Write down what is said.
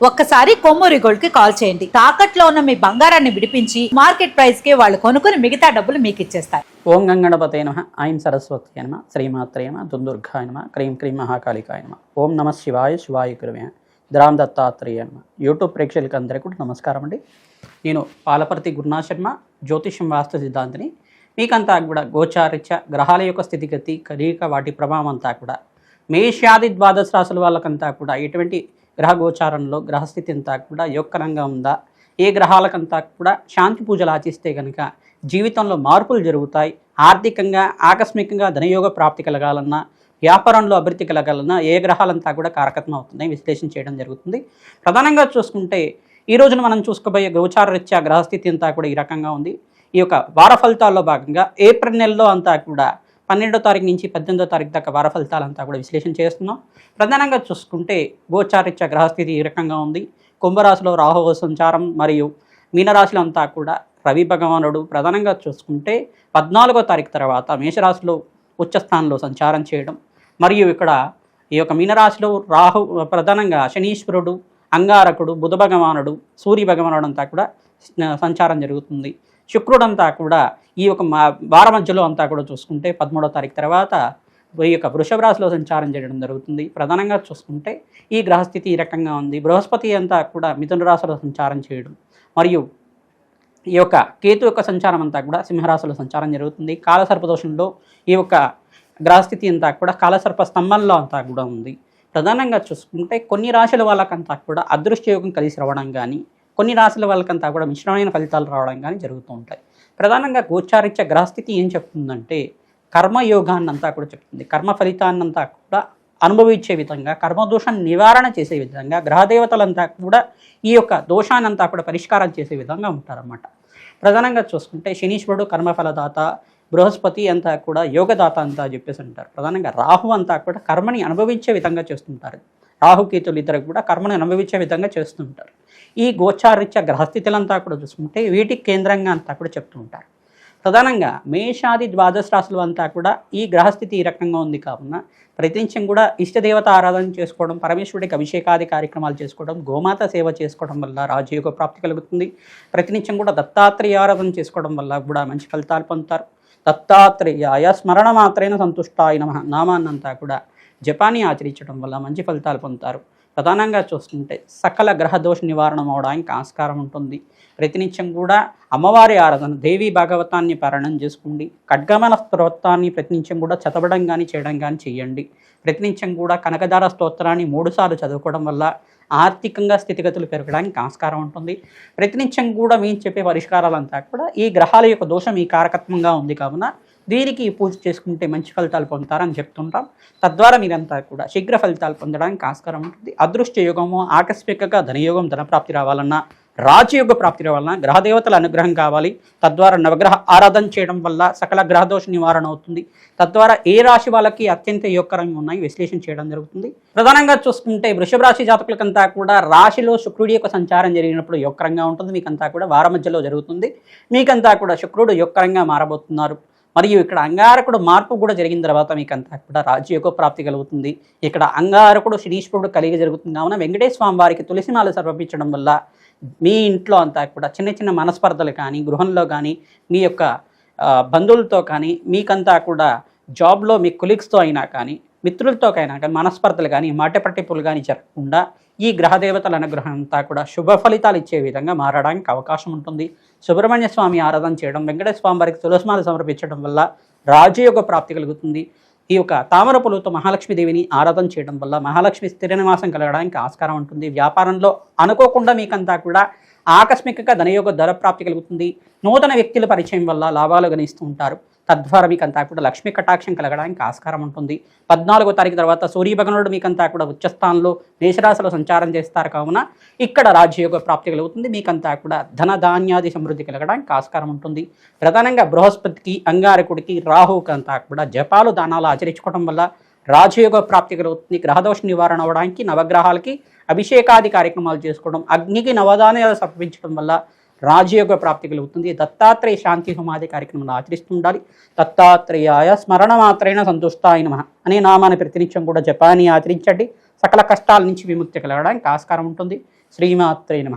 ఒక్కసారి కొమ్మూరి గోల్డ్ కి కాల్ చేయండి. తాకట్లో ఉన్న మీ బంగారాన్ని విడిపించి మార్కెట్ ప్రైస్ కి వాళ్ళు కొనుక్కుని మిగతా డబ్బులు మీకు ఇచ్చేస్తారు. ఓం గంగణపతే నమః, ఐం సరస్వతి నమః, శ్రీమాత్రే నమః, దుందుర్గాయ నమః, క్రీం క్రీం మహాకాళికాయ నమః. ఓం నమః శివాయ, శివాయ గురువే ద్రాం దత్తాత్రేయ నమః. యూట్యూబ్ ప్రేక్షకులకు అందరికీ కూడా నమస్కారం అండి. నేను పాలపర్తి గురునాథ్ శర్మ, జ్యోతిష్యం వాస్తు సిద్ధాంతిని. మీకంతా కూడా గోచారిత్య గ్రహాల యొక్క స్థితిగతి కదలిక వాటి ప్రభావం అంతా కూడా మేషాది ద్వాదశ రాశుల వాళ్ళకంతా కూడా ఎటువంటి గ్రహ గోచారంలో గ్రహస్థితి అంతా కూడా యోగకరంగా ఉందా, ఏ గ్రహాలకంతా కూడా శాంతి పూజలు ఆచిస్తే కనుక జీవితంలో మార్పులు జరుగుతాయి, ఆర్థికంగా ఆకస్మికంగా ధనయోగ ప్రాప్తి కలగాలన్నా, వ్యాపారంలో అభివృద్ధి కలగాలన్నా ఏ గ్రహాలంతా కూడా కారకత్వం అవుతున్నాయి విశ్లేషణ చేయడం జరుగుతుంది. ప్రధానంగా చూసుకుంటే ఈ రోజున మనం చూసుకోబోయే గోచార రీత్యా గ్రహస్థితి అంతా కూడా ఈ రకంగా ఉంది. ఈ యొక్క వార ఫలితాల్లో భాగంగా ఏప్రిల్ నెలలో అంతా కూడా 12వ తారీఖు నుంచి 18వ తారీఖు దాకా వార ఫలితాలంతా కూడా విశ్లేషణ చేస్తున్నాం. ప్రధానంగా చూసుకుంటే గోచారిత్య గ్రహస్థితి ఈ రకంగా ఉంది. కుంభరాశిలో రాహువు సంచారం మరియు మీనరాశిలో అంతా కూడా రవి భగవానుడు ప్రధానంగా చూసుకుంటే 14వ తారీఖు తర్వాత మేషరాశిలో ఉచ్చస్థానంలో సంచారం చేయడం, మరియు ఇక్కడ ఈ యొక్క మీనరాశిలో రాహు ప్రధానంగా శనీశ్వరుడు, అంగారకుడు, బుధ భగవానుడు, సూర్య భగవానుడు అంతా కూడా సంచారం జరుగుతుంది. శుక్రుడంతా కూడా ఈ యొక్క వార మధ్యలో అంతా కూడా చూసుకుంటే 13వ తారీఖు తర్వాత ఈ యొక్క వృషభ రాశిలో సంచారం చేయడం జరుగుతుంది. ప్రధానంగా చూసుకుంటే ఈ గ్రహస్థితి ఈ రకంగా ఉంది. బృహస్పతి అంతా కూడా మిథున రాశిలో సంచారం చేయడం, మరియు ఈ యొక్క కేతు యొక్క సంచారం అంతా కూడా సింహరాశిలో సంచారం జరుగుతుంది. కాలసర్పదోషంలో ఈ యొక్క గ్రహస్థితి అంతా కూడా కాలసర్ప స్తంభంలో అంతా కూడా ఉంది. ప్రధానంగా చూసుకుంటే కొన్ని రాశుల వాళ్ళకంతా కూడా అదృష్టయోగం కలిసి రావడం కానీ, కొన్ని రాశుల వాళ్ళకంతా కూడా మిశ్రమైన ఫలితాలు రావడం కానీ జరుగుతూ ఉంటాయి. ప్రధానంగా గోచారిత్య గ్రహస్థితి ఏం చెప్తుందంటే కర్మయోగాన్ని అంతా కూడా చెప్తుంది. కర్మ ఫలితాన్నంతా కూడా అనుభవించే విధంగా, కర్మదోషాన్ని నివారణ చేసే విధంగా, గ్రహదేవతలంతా కూడా ఈ యొక్క దోషాన్నంతా కూడా పరిష్కారం చేసే విధంగా ఉంటారన్నమాట. ప్రధానంగా చూసుకుంటే శనీశ్వరుడు కర్మఫలదాత, బృహస్పతి అంతా కూడా యోగదాత అంతా చెప్పేసి అంటారు. ప్రధానంగా రాహు అంతా కూడా కర్మని అనుభవించే విధంగా చేస్తుంటారు. రాహుకేతులు ఇద్దరు కూడా కర్మను అనుభవించే విధంగా చేస్తుంటారు. ఈ గోచారిత్య గ్రహస్థితులంతా కూడా చూసుకుంటే వీటికి కేంద్రంగా అంతా కూడా చెప్తూ ఉంటారు. ప్రధానంగా మేషాది ద్వాదశ రాశులు అంతా కూడా ఈ గ్రహస్థితి ఈ రకంగా ఉంది కావున ప్రతినిత్యం కూడా ఇష్టదేవత ఆరాధన చేసుకోవడం, పరమేశ్వరుడికి అభిషేకాది కార్యక్రమాలు చేసుకోవడం, గోమాత సేవ చేసుకోవడం వల్ల రాజయోగ ప్రాప్తి కలుగుతుంది. ప్రతినిత్యం కూడా దత్తాత్రేయ ఆరాధన చేసుకోవడం వల్ల కూడా మంచి ఫలితాలు పొందుతారు. దత్తాత్రేయాయ స్మరణ మాత్రైన సంతుష్టాయ నమః నామాన్నంతా కూడా జపాన్ని ఆచరించడం వల్ల మంచి ఫలితాలు పొందుతారు. ప్రధానంగా చూస్తుంటే సకల గ్రహ దోష నివారణ అవడానికి ఆస్కారం ఉంటుంది. ప్రతినిత్యం కూడా అమ్మవారి ఆరాధన, దేవీ భాగవతాన్ని పారాయణం చేసుకోండి. ఖడ్గమన స్తోత్రాన్ని ప్రతినిత్యం కూడా చదవడం కానీ చేయడం కానీ చేయండి. ప్రతినిత్యం కూడా కనకదార స్తోత్రాన్ని 3 సార్లు చదువుకోవడం వల్ల ఆర్థికంగా స్థితిగతులు పెరగడానికి ఆస్కారం ఉంటుంది. ప్రతినిత్యం కూడా మేము చెప్పే పరిష్కారాలంతా కూడా ఈ గ్రహాల యొక్క దోషం ఈ కారకత్వంగా ఉంది కావున దీనికి పూజ చేసుకుంటే మంచి ఫలితాలు పొందుతారని చెప్తుంటాం. తద్వారా మీరంతా కూడా శీఘ్ర ఫలితాలు పొందడానికి ఆస్కారం ఉంటుంది. అదృష్ట యోగము, ఆకస్మికంగా ధనయోగం, ధనప్రాప్తి రావాలన్నా, రాజయోగ ప్రాప్తి రావాలన్నా గ్రహదేవతల అనుగ్రహం కావాలి. తద్వారా నవగ్రహ ఆరాధన చేయడం వల్ల సకల గ్రహదోష నివారణ అవుతుంది. తద్వారా ఏ రాశి వాళ్ళకి అత్యంత యోగకరంగా ఉన్నాయి విశ్లేషణ చేయడం జరుగుతుంది. ప్రధానంగా చూసుకుంటే వృషభ రాశి జాతకులకంతా కూడా రాశిలో శుక్రుడి యొక్క సంచారం జరిగినప్పుడు యోగకరంగా ఉంటుంది. మీకంతా కూడా వార మధ్యలో జరుగుతుంది. మీకంతా కూడా శుక్రుడు యోగకరంగా మారబోతున్నారు. మరియు ఇక్కడ అంగారకుడు మార్పు కూడా జరిగిన తర్వాత మీకంతా కూడా రాజయోగ ప్రాప్తి కలుగుతుంది. ఇక్కడ అంగారకుడు శనీశ్వరుడు కలిగి జరుగుతుంది కావున వెంకటేశ్వర స్వామి వారికి తులసిమాల సమర్పించడం వల్ల మీ ఇంట్లో అంతా కూడా చిన్న చిన్న మనస్పర్ధలు కానీ, గృహంలో కానీ, మీ యొక్క బంధువులతో కానీ, మీకంతా కూడా జాబ్లో మీ కొలీగ్స్తో అయినా కానీ, మిత్రులతో అయినా కానీ మనస్పర్ధలు కానీ, మాట పట్టింపులు కానీ జరగకుండా ఈ గ్రహదేవతల అనుగ్రహం అంతా కూడా శుభ ఫలితాలు ఇచ్చే విధంగా మారడానికి అవకాశం ఉంటుంది. సుబ్రహ్మణ్య స్వామి ఆరాధన చేయడం, వెంకటేశ్వర స్వామి వారికి తులసిమాల సమర్పించడం వల్ల రాజయోగ ప్రాప్తి కలుగుతుంది. ఈ యొక్క తామర పూలతో మహాలక్ష్మీదేవిని ఆరాధన చేయడం వల్ల మహాలక్ష్మి స్థిర నివాసం కలగడానికి ఆస్కారం ఉంటుంది. వ్యాపారంలో అనుకోకుండా మీకంతా కూడా ఆకస్మికంగా ధనయోగ ధర ప్రాప్తి కలుగుతుంది. నూతన వ్యక్తుల పరిచయం వల్ల లాభాలు గణిస్తూ ఉంటారు. తద్వారా మీకంతా కూడా లక్ష్మీ కటాక్షం కలగడానికి ఆస్కారం ఉంటుంది. 14వ తారీఖు తర్వాత సూర్యభగవానుడు మీకంతా కూడా ఉచ్చస్థానంలో మేషరాశిలో సంచారం చేస్తారు కావున ఇక్కడ రాజయోగ ప్రాప్తి కలుగుతుంది. మీకంతా కూడా ధన ధాన్యాది సమృద్ధి కలగడానికి ఆస్కారం ఉంటుంది. ప్రధానంగా బృహస్పతికి, అంగారకుడికి, రాహువుకి అంతా కూడా జపాలు దానాలు ఆచరించుకోవడం వల్ల రాజయోగ ప్రాప్తి కలుగుతుంది. గ్రహదోష నివారణ అవడానికి నవగ్రహాలకి అభిషేకాది కార్యక్రమాలు చేసుకోవడం, అగ్నికి నవధాన్యాలు సమర్పించడం వల్ల రాజయోగ ప్రాప్తి కలుగుతుంది. దత్తాత్రేయ శాంతి హోమాది కార్యక్రమాలు ఆచరిస్తుండాలి. దత్తాత్రేయాయ స్మరణ మాత్రైన సంతుష్టాయ నమః అనే నామాన్ని ప్రతినిత్యం కూడా జపాన్ని ఆచరించండి. సకల కష్టాల నుంచి విముక్తి కలగడానికి ఆస్కారం ఉంటుంది. శ్రీమాత్రే నమ.